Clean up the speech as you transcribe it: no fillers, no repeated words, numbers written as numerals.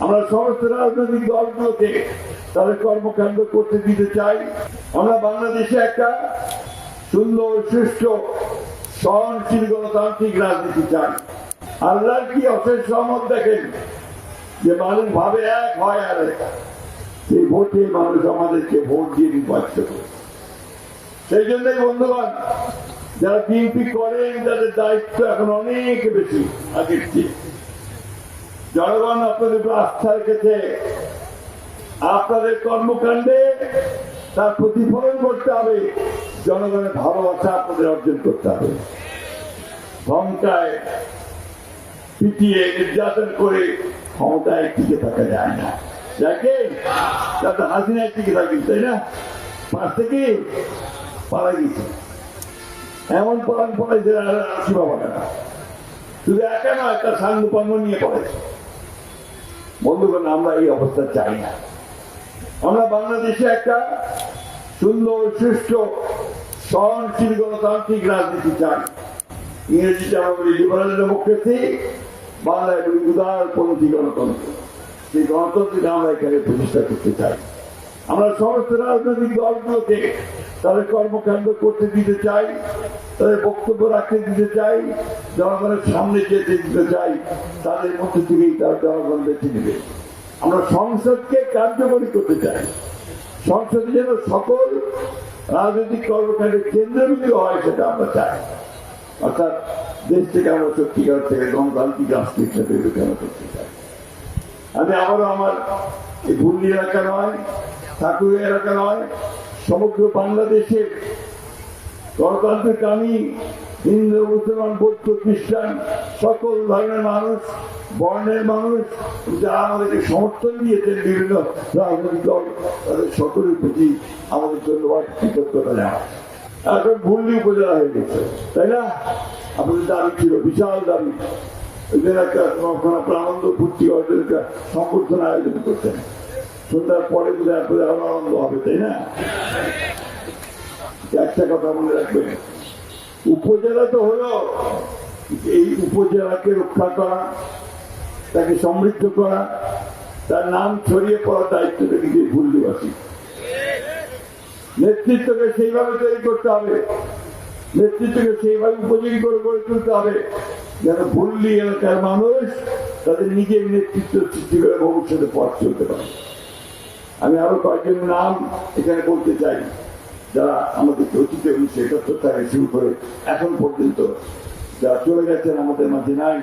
আমরা সমস্ত রাজনৈতিক দলগুলোকে তাদের কর্মকাণ্ড করতে দিতে চাই। আমরা বাংলাদেশে একটা সুন্দর সুষ্ঠু সহনশীল গণতান্ত্রিক রাজনীতি চাই। আল্লাহর কি অশেষ রহমত দেখেন যে মানুষ ভাবে এক হয় আর সেই ভোটে মানুষ আমাদেরকে ভোট দিয়ে নির্বাচিত করে। সেই জন্যই বন্ধুগণ, যারা বিএনপি করেন তাদের দায়িত্ব এখন অনেক বেশি আগের চেয়ে। জনগণ আপনাদের উপর আস্থা রেখেছে, আপনাদের কর্মকাণ্ডে তার প্রতিফলন করতে হবে। জনগণের ভালোবাসা আপনাদের অর্জন করতে হবে। ধমকায় পিটিয়ে নির্যাতন করে ক্ষমতায় টিকে থাকা যায় না। দেখেন যাতে হাসিনায় টিকে থাকি, তাই না? পাশ থেকে পালা গেছে, এমন পালন পড়াইছে আসি বাবাটা, শুধু একা নয়, তার সাঙ্গ পাঙ্গ নিয়ে পড়েছে। বন্ধুগণ, আমরা এই অবস্থা চাই না। আমরা বাংলাদেশে একটা সুন্দর সুষ্ঠু সহনশীল গণতান্ত্রিক রাজনীতি চাই। ইংরেজিতে আমরা বলি লিবারাল ডেমোক্রেসি, বাংলায় বলি উদারপন্থী গণতন্ত্র। সেই গণতন্ত্রকে আমরা এখানে প্রতিষ্ঠা করতে চাই। আমরা সমস্ত রাজনৈতিক দলগুলোকে তাদের কর্মকাণ্ড করতে দিতে চাই, তাদের বক্তব্য রাখতে দিতে চাই, জনগণের সামনে যেতে দিতে চাই। তাদের মধ্যে থেকেই তার জনগণ বেছে নেবে। আমরা সংসদকে কার্যকরী করতে চাই। সংসদে যেন সকল রাজনৈতিক কর্মকাণ্ডের কেন্দ্রবিন্দু হয়, সেটা আমরা চাই। অর্থাৎ দেশ থেকে আমরা সত্যিকার থেকে গণতান্ত্রিক রাষ্ট্রের সাথে বিবেচনা করতে চাই। আমি আবারও আমার এই ভুল্লি এলাকা নয়, ঠাকুরের এলাকা নয়, সমগ্র বাংলাদেশে গণতান্ত্রিক হিন্দু, মুসলমান, বৌদ্ধ, খ্রিস্টান সকল ধর্মের মানুষ, বর্ণের মানুষ যারা আমাদেরকে সমর্থন দিয়েছেন বিভিন্ন রাজনৈতিক দল, তাদের সকলের প্রতি আমাদের ধন্যবাদ, কৃতজ্ঞতা জানাই। এখন ভুল্লি উপজেলা হয়ে গেছে, তাই না? আপনাদের দাবি ছিল, বিশাল দাবি। ওই জন্য একটা আনন্দ ফুর্তি অর্জন সংবর্ধনা আয়োজন করতেন। সন্ধ্যার পরে বোধ হয় আপনাদের আরো আনন্দ হবে, তাই না? একটা কথা মনে রাখবেন, উপজেলা তো হলো, এই উপজেলাকে রক্ষা করা, তাকে সমৃদ্ধ করা, তার নাম ছড়িয়ে পড়ার দায়িত্বটা কিন্তু ভুল্লিবাসী। নেতৃত্বকে সেইভাবে তৈরি করতে হবে, নেতৃত্বকে সেইভাবে উপযোগী করে গড়ে তুলতে হবে যেন ভুল্লি এলাকার মানুষ তাদের নিজের নেতৃত্ব সৃষ্টি করে ভবিষ্যতে পথ চলতে পারে। আমি আরো কয়েকজন নাম এখানে বলতে চাই, যারা আমাদের অতীতে 1971 থেকে শুরু করে এখন পর্যন্ত যারা চলে গেছেন, আমাদের মাঝে নাই।